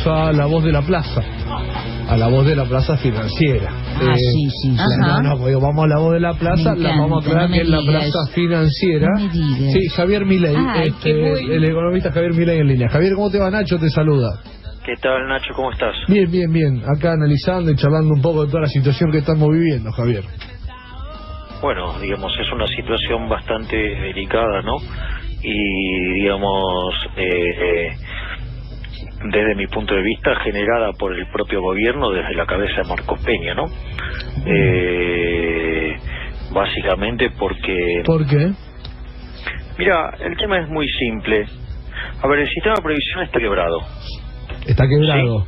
A la voz de la plaza, a la voz de la plaza financiera. Sí. No, pues vamos a la voz de la plaza, la vamos a aclarar que es la plaza financiera. Sí, Javier Milei, el economista Javier Milei en línea. Javier, ¿cómo te va? Nacho te saluda. ¿Qué tal, Nacho? ¿Cómo estás? Bien. Acá analizando y charlando un poco de toda la situación que estamos viviendo, Javier. Bueno, digamos, es una situación bastante delicada, ¿no? Y, digamos, desde mi punto de vista, generada por el propio gobierno desde la cabeza de Marcos Peña, ¿no? Básicamente porque... ¿Por qué? Mira, el tema es muy simple. A ver, el sistema de previsión está quebrado. ¿Está quebrado?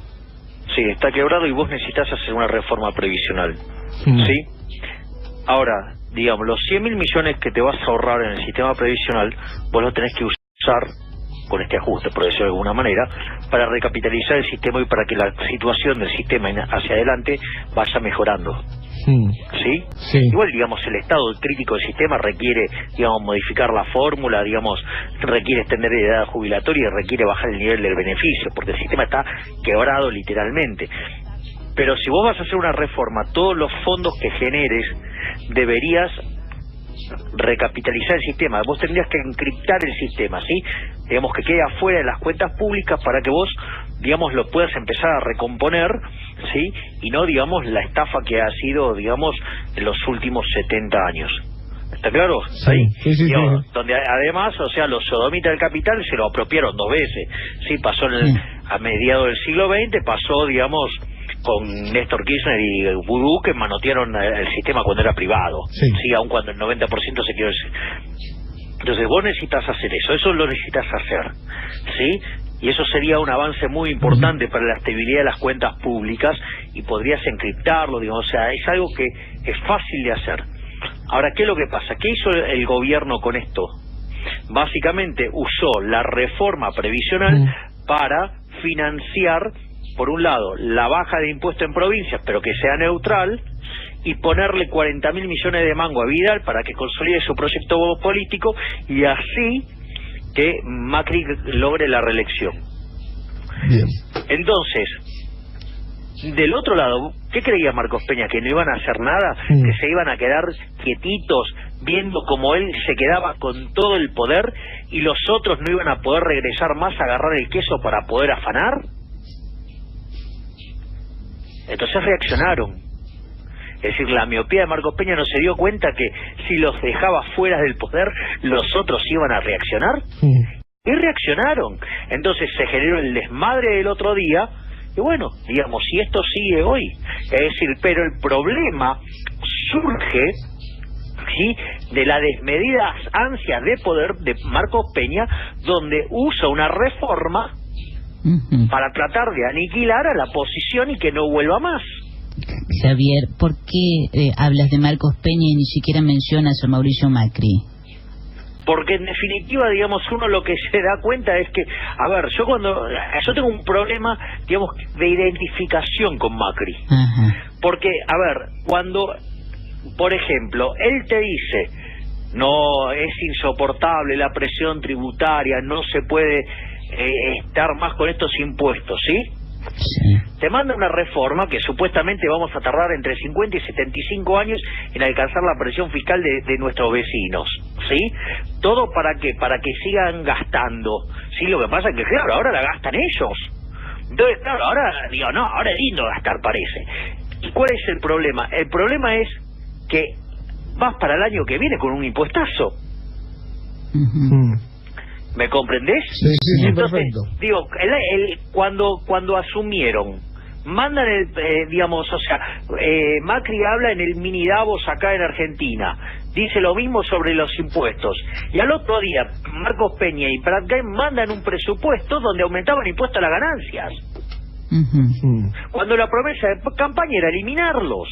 Sí, está quebrado y vos necesitas hacer una reforma previsional, ¿sí? Ahora, digamos, los 100.000 millones que te vas a ahorrar en el sistema previsional, vos los tenés que usar con este ajuste, por decirlo de alguna manera, para recapitalizar el sistema y para que la situación del sistema hacia adelante vaya mejorando. ¿Sí? Igual, digamos, el estado crítico del sistema requiere, digamos, modificar la fórmula, digamos, requiere extender la edad jubilatoria y requiere bajar el nivel del beneficio, porque el sistema está quebrado literalmente. Pero si vos vas a hacer una reforma, todos los fondos que generes deberías recapitalizar el sistema. Vos tendrías que encriptar el sistema, ¿sí? Digamos, que quede afuera de las cuentas públicas para que vos, digamos, lo puedas empezar a recomponer, ¿sí? Y no, digamos, la estafa que ha sido, digamos, en los últimos 70 años. ¿Está claro? Sí. Digamos, donde además, o sea, los sodomitas del capital se lo apropiaron 2 veces. Sí, pasó a mediados del siglo XX, pasó, digamos, con Néstor Kirchner y Vudú, que manotearon el sistema cuando era privado, sí, aun cuando el 90% se quedó. Entonces vos necesitas hacer eso lo necesitas hacer, ¿sí? Y eso sería un avance muy importante para la estabilidad de las cuentas públicas y podrías encriptarlo, digamos, o sea, es algo que es fácil de hacer. Ahora, ¿qué es lo que pasa? ¿Qué hizo el gobierno con esto? Básicamente usó la reforma previsional para financiar, por un lado, la baja de impuestos en provincias, pero que sea neutral, y ponerle 40.000 millones de mango a Vidal para que consolide su proyecto político y así que Macri logre la reelección. Bien. Entonces, del otro lado, ¿qué creía Marcos Peña? ¿Que no iban a hacer nada? ¿Que se iban a quedar quietitos viendo cómo él se quedaba con todo el poder y los otros no iban a poder regresar más a agarrar el queso para poder afanar? Entonces reaccionaron. Es decir, la miopía de Marcos Peña no se dio cuenta que si los dejaba fuera del poder, los otros iban a reaccionar. Y reaccionaron. Entonces se generó el desmadre del otro día. Y bueno, digamos, si esto sigue hoy. Es decir, pero el problema surge, ¿sí?, de la desmedida ansia de poder de Marcos Peña, donde usa una reforma para tratar de aniquilar a la oposición y que no vuelva más. Javier, ¿por qué hablas de Marcos Peña y ni siquiera mencionas a Mauricio Macri? Porque en definitiva, digamos, uno lo que se da cuenta es que, a ver, yo tengo un problema, digamos, de identificación con Macri. Porque, a ver, cuando, por ejemplo, él te dice, no, es insoportable la presión tributaria, no se puede estar más con estos impuestos, ¿sí? Te manda una reforma que supuestamente vamos a tardar entre 50 y 75 años en alcanzar la presión fiscal de nuestros vecinos, ¿sí? ¿Todo para qué? Para que sigan gastando, ¿sí? Lo que pasa es que, claro, ahora la gastan ellos. Entonces, claro, ahora, digo, no, ahora es lindo gastar, parece. ¿Y cuál es el problema? El problema es que vas para el año que viene con un impuestazo. ¿Me comprendés? Sí, entonces, perfecto. Digo, cuando asumieron, mandan digamos, o sea, Macri habla en el mini Davos acá en Argentina, dice lo mismo sobre los impuestos, y al otro día Marcos Peña y Prat Gay mandan un presupuesto donde aumentaban impuestos a las ganancias, cuando la promesa de campaña era eliminarlos.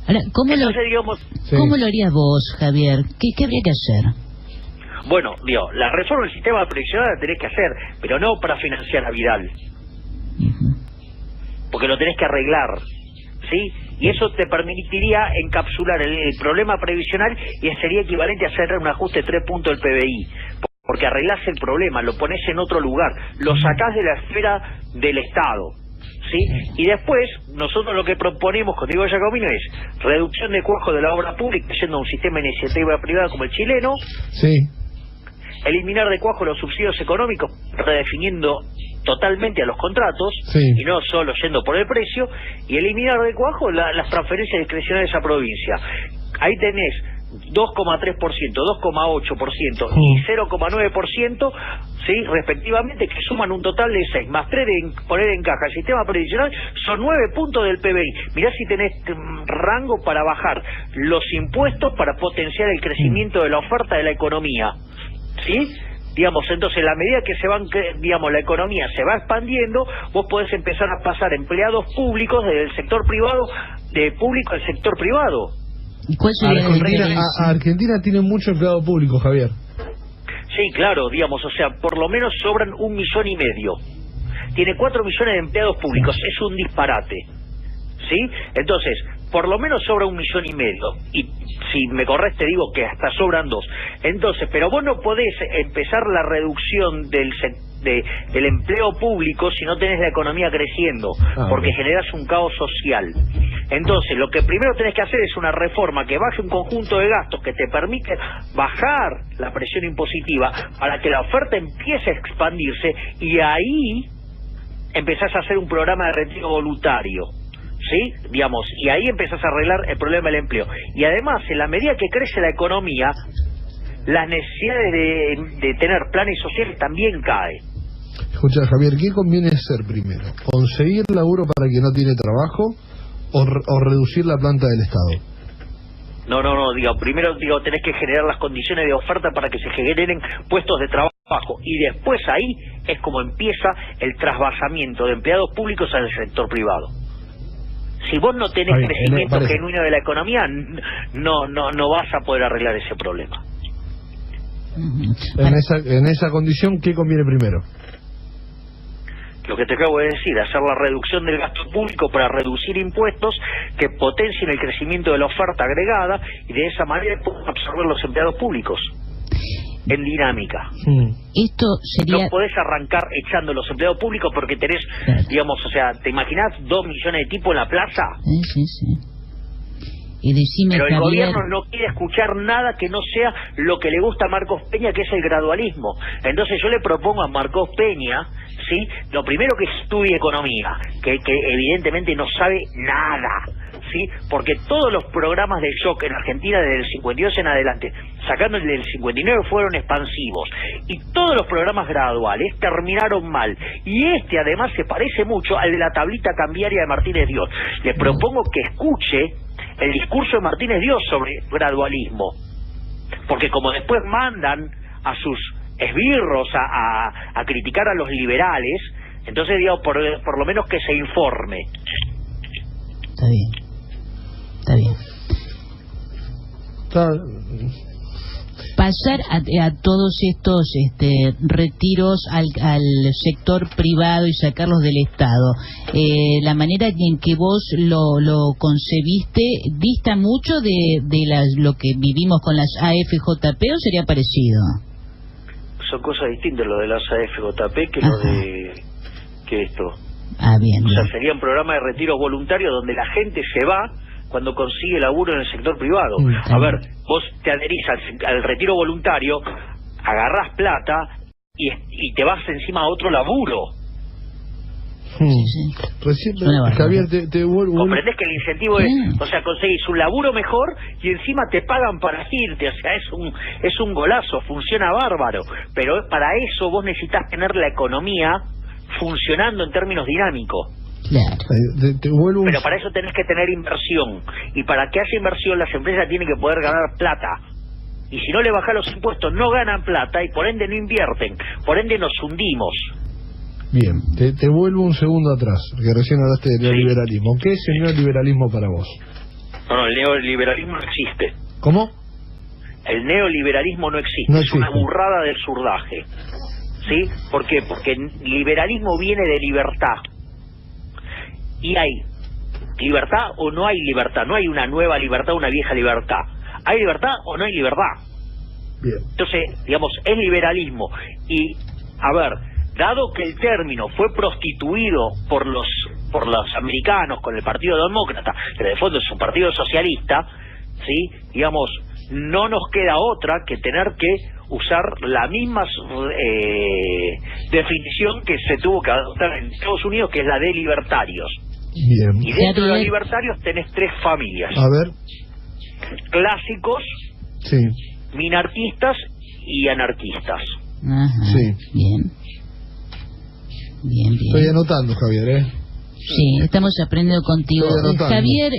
Ahora, ¿cómo lo harías vos, Javier? ¿Qué habría que hacer? Bueno, digo, la reforma del sistema previsional la tenés que hacer, pero no para financiar a Vidal. Porque lo tenés que arreglar, ¿sí? Y eso te permitiría encapsular el problema previsional y sería equivalente a hacer un ajuste de 3 puntos del PBI. porque arreglás el problema, lo pones en otro lugar, lo sacás de la esfera del Estado, ¿sí? Y después, nosotros lo que proponemos con Diego Giacomino es reducción de cuajo de la obra pública, yendo a un sistema de iniciativa privada como el chileno, sí, eliminar de cuajo los subsidios económicos, redefiniendo totalmente a los contratos, sí, y no solo yendo por el precio, y eliminar de cuajo las transferencias discrecionales a provincia. Ahí tenés 2,3%, 2,8% y 0,9%, ¿sí? Respectivamente, que suman un total de 6, más 3 de poner en caja el sistema previsional, son 9 puntos del PBI. Mirá si tenés rango para bajar los impuestos para potenciar el crecimiento de la oferta de la economía, ¿sí? Digamos, entonces, a la medida que la economía se va expandiendo, vos podés empezar a pasar empleados públicos del sector privado, de público al sector privado. Argentina tiene mucho empleado público, Javier. Sí, claro, digamos, o sea, por lo menos sobran 1,5 millones. Tiene 4 millones de empleados públicos, es un disparate, ¿sí? Entonces, por lo menos sobra 1,5 millones, y si me corres te digo que hasta sobran 2. Entonces, pero vos no podés empezar la reducción del empleo público si no tenés la economía creciendo, porque generás un caos social. Entonces, lo que primero tenés que hacer es una reforma que baje un conjunto de gastos que te permite bajar la presión impositiva para que la oferta empiece a expandirse, y ahí empezás a hacer un programa de retiro voluntario, ¿sí? Digamos, y ahí empezás a arreglar el problema del empleo. Y además, en la medida que crece la economía, las necesidades de tener planes sociales también caen. Escucha, Javier, ¿qué conviene ser primero? ¿Conseguir laburo para quien no tiene trabajo o reducir la planta del Estado? No, primero tenés que generar las condiciones de oferta para que se generen puestos de trabajo, y después ahí es como empieza el trasvasamiento de empleados públicos al sector privado. Si vos no tenés crecimiento genuino de la economía, no vas a poder arreglar ese problema. En esa condición, ¿qué conviene primero? Lo que te acabo de decir, hacer la reducción del gasto público para reducir impuestos que potencien el crecimiento de la oferta agregada, y de esa manera pueden absorber los empleados públicos en dinámica. Esto sería... No podés arrancar echando los empleados públicos porque tenés, digamos, o sea, ¿te imaginás 2 millones de tipos en la plaza? Sí. Y decime, pero el Javier... gobierno no quiere escuchar nada que no sea lo que le gusta a Marcos Peña, que es el gradualismo. Entonces yo le propongo a Marcos Peña, ¿sí?, lo primero que estudie economía, que evidentemente no sabe nada, ¿sí?, porque todos los programas del shock en Argentina desde el 52 en adelante, sacando el del 59, fueron expansivos, y todos los programas graduales terminaron mal, y además se parece mucho al de la tablita cambiaria de Martínez Dios. Le propongo que escuche el discurso de Martínez Dios sobre gradualismo, porque como después mandan a sus esbirros a criticar a los liberales, entonces digo, por lo menos que se informe. Está bien. Pasar a todos estos retiros al sector privado y sacarlos del Estado, la manera en que vos lo concebiste dista mucho de lo que vivimos con las AFJP, ¿o sería parecido? Son cosas distintas lo de las AFJP que esto. Bien. O sea, sería un programa de retiro voluntario donde la gente se va cuando consigue laburo en el sector privado. A ver, vos te adherís al retiro voluntario, agarrás plata y te vas encima a otro laburo. Recién, Javier, te vuelvo... ¿Comprendés que el incentivo es, o sea, conseguís un laburo mejor y encima te pagan para irte? O sea, es un golazo, funciona bárbaro. Pero para eso vos necesitas tener la economía funcionando en términos dinámicos. Claro. Pero para eso tenés que tener inversión, y para que haya inversión las empresas tienen que poder ganar plata, y si no le bajás los impuestos no ganan plata y por ende no invierten, por ende nos hundimos. Bien, te vuelvo un segundo atrás, porque recién hablaste del neoliberalismo. ¿Qué es el neoliberalismo para vos? No, el neoliberalismo no existe. ¿Cómo? El neoliberalismo no existe, es una burrada del surdaje. ¿Sí? ¿Por qué? Porque el liberalismo viene de libertad. Y hay libertad o no hay libertad, no hay una nueva libertad, una vieja libertad. ¿Hay libertad o no hay libertad? Bien. Entonces, digamos, es liberalismo. Y, a ver, dado que el término fue prostituido por los americanos con el Partido Demócrata, que de fondo es un partido socialista, ¿sí? Digamos, no nos queda otra que tener que usar la misma definición que se tuvo que adoptar en Estados Unidos, que es la de libertarios. Bien. Y dentro de los libertarios tenés tres familias. A ver. Clásicos, Sí. minarquistas y anarquistas. Ajá. Sí. Bien. Bien, bien. Estoy anotando, Javier, Sí, estamos aprendiendo contigo. Estoy anotando. Javier,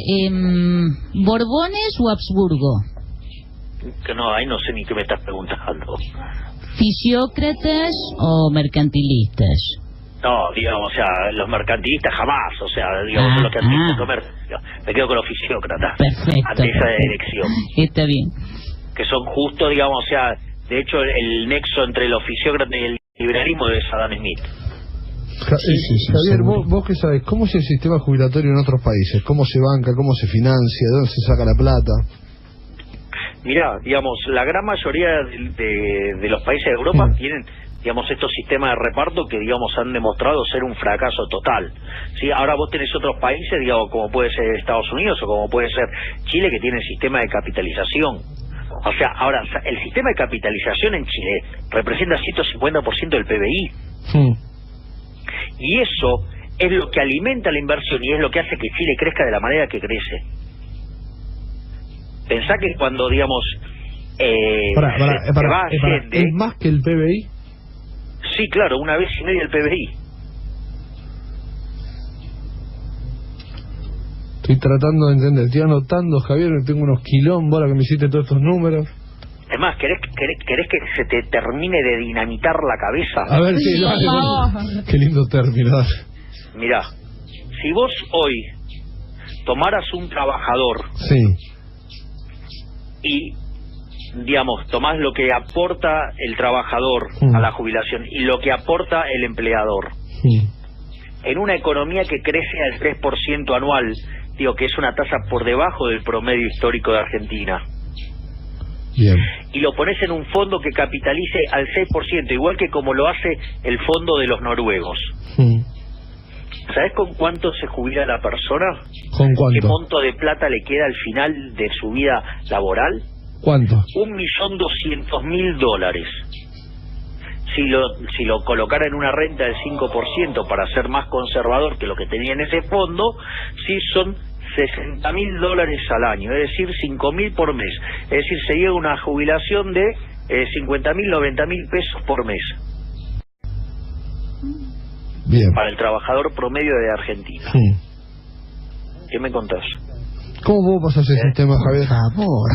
¿Borbones o Habsburgo? Que no, ahí no sé ni qué me estás preguntando. ¿Fisiócratas o mercantilistas? No, digamos, o sea, los mercantilistas jamás, o sea, digamos, son los que hacen el comercio. Me quedo con los fisiócratas. Perfecto. Ante esa elección. Está bien. Que son justo, digamos, o sea, de hecho, el nexo entre los fisiócratas y el liberalismo es Adam Smith. Javier, vos qué sabés, ¿cómo es el sistema jubilatorio en otros países? ¿Cómo se banca? ¿Cómo se financia? ¿De dónde se saca la plata? Mirá, digamos, la gran mayoría de los países de Europa tienen, digamos, estos sistemas de reparto que, digamos, han demostrado ser un fracaso total. ¿Sí? Ahora vos tenés otros países, digamos, como puede ser Estados Unidos o como puede ser Chile, que tienen sistema de capitalización. O sea, ahora, el sistema de capitalización en Chile representa 150% del PBI. Y eso es lo que alimenta la inversión y es lo que hace que Chile crezca de la manera que crece. Pensá que cuando, digamos, ¿es más que el PBI? Sí, claro, 1,5 veces el PBI. Estoy tratando de entender, estoy anotando, Javier, tengo unos quilombos ahora que me hiciste todos estos números. Es más, ¿querés que se te termine de dinamitar la cabeza? A ver, sí, dale. Qué lindo término. Mirá, si vos hoy tomaras un trabajador y, digamos, tomás lo que aporta el trabajador a la jubilación y lo que aporta el empleador, en una economía que crece al 3% anual, digo que es una tasa por debajo del promedio histórico de Argentina, bien, y lo pones en un fondo que capitalice al 6%, igual que como lo hace el fondo de los noruegos. ¿Sabés con cuánto se jubila la persona? ¿Con cuánto? ¿Qué monto de plata le queda al final de su vida laboral? ¿Cuánto? $1.200.000. Si lo colocara en una renta del 5% para ser más conservador que lo que tenía en ese fondo, sí son $60.000 al año, es decir, 5.000 por mes. Es decir, sería una jubilación de 50.000, 90.000 pesos por mes. Bien. Para el trabajador promedio de Argentina. ¿Qué me contás? ¿Cómo vos pasás ese sistema, Javier? Por favor.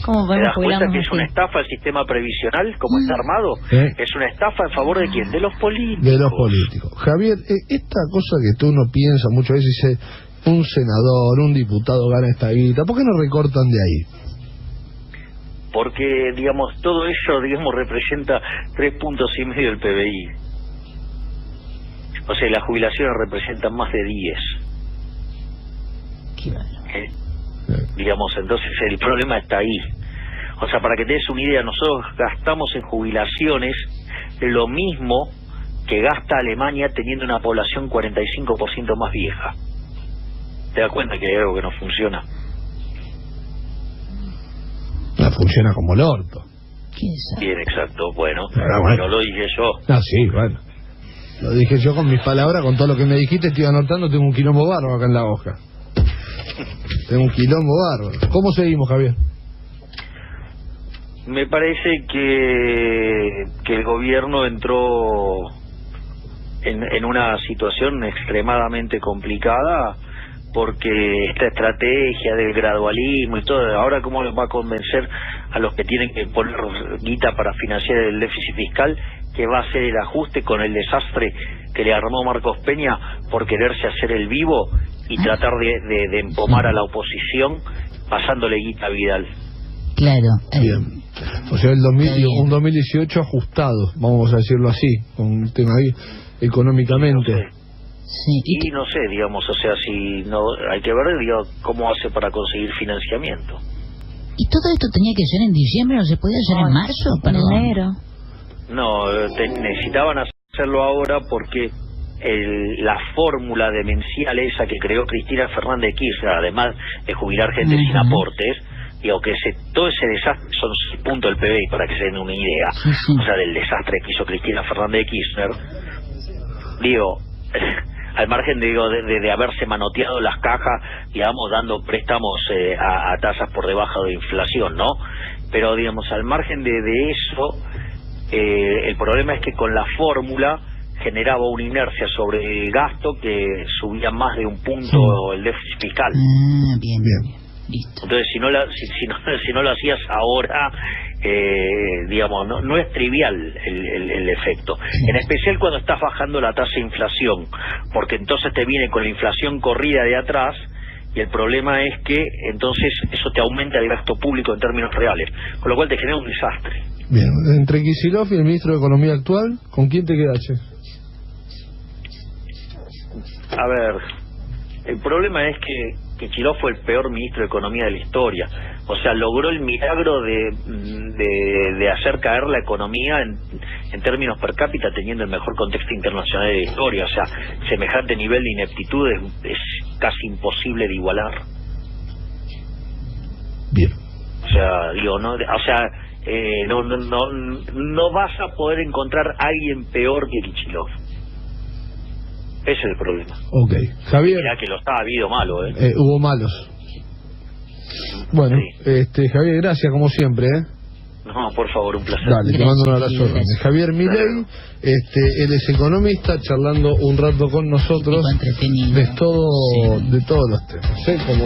¿Cómo ¿Te das cuenta jubilarnos que es así? una estafa el sistema previsional, como está armado? Es una estafa en favor de quién, de los políticos. De los políticos. Javier, esta cosa que tú no piensas muchas veces, dice, un senador, un diputado gana esta guita, ¿por qué no recortan de ahí? Porque, digamos, todo eso, digamos, representa 3,5 puntos del PBI. O sea, las jubilaciones representan más de 10. Digamos, entonces el problema está ahí. O sea, para que te des una idea, nosotros gastamos en jubilaciones lo mismo que gasta Alemania teniendo una población 45% más vieja. ¿Te das cuenta que hay algo que no funciona? No funciona como el orto. Bien, exacto, bueno, bueno. no lo dije yo. Ah, sí, bueno. Lo dije yo con mis palabras, con todo lo que me dijiste, estoy anotando, tengo un quilombo bárbaro acá en la hoja. Tengo un quilombo bárbaro. ¿Cómo seguimos, Javier? Me parece que el gobierno entró en una situación extremadamente complicada, porque esta estrategia del gradualismo y todo, ahora cómo les va a convencer a los que tienen que poner guita para financiar el déficit fiscal, que va a hacer el ajuste con el desastre que le armó Marcos Peña por quererse hacer el vivo y tratar de empomar a la oposición pasándole guita a Vidal. Claro. Bien. O sea, un 2018 ajustado, vamos a decirlo así, con el tema ahí, económicamente. No sé. Sí. Y no sé, digamos, o sea, si no hay que ver, digamos, cómo hace para conseguir financiamiento. ¿Y todo esto tenía que ser en diciembre? ¿No se podía hacer en marzo? En enero. No, necesitaban hacerlo ahora porque la fórmula demencial esa que creó Cristina Fernández de Kirchner, además de jubilar gente sin aportes, digo que todo ese desastre, son 6 puntos del PBI para que se den una idea, o sea, del desastre que hizo Cristina Fernández de Kirchner, digo, al margen de haberse manoteado las cajas, digamos, dando préstamos a tasas por debajo de inflación, ¿no? Pero, digamos, al margen de eso, el problema es que con la fórmula generaba una inercia sobre el gasto que subía más de un punto el déficit fiscal. Bien. Listo. Entonces, si no lo hacías ahora, digamos, no es trivial el efecto. En especial cuando estás bajando la tasa de inflación, porque entonces te viene con la inflación corrida de atrás, y el problema es que entonces eso te aumenta el gasto público en términos reales, con lo cual te genera un desastre. Bien, entre Kicillof y el ministro de Economía actual, ¿con quién te quedas, che? A ver, el problema es que Kicillof fue el peor ministro de Economía de la historia. O sea, logró el milagro de hacer caer la economía en términos per cápita, teniendo el mejor contexto internacional de la historia. O sea, semejante nivel de ineptitud es casi imposible de igualar. Bien. O sea, digo, no vas a poder encontrar a alguien peor que Kicillof. Ese es el problema. Ok. Javier. Mirá que los ha habido malos, hubo malos. Bueno, sí. Javier, gracias como siempre, No, por favor, un placer. Dale, te mando un abrazo grande. Javier Milei, él es economista, charlando un rato con nosotros de todos los temas. Como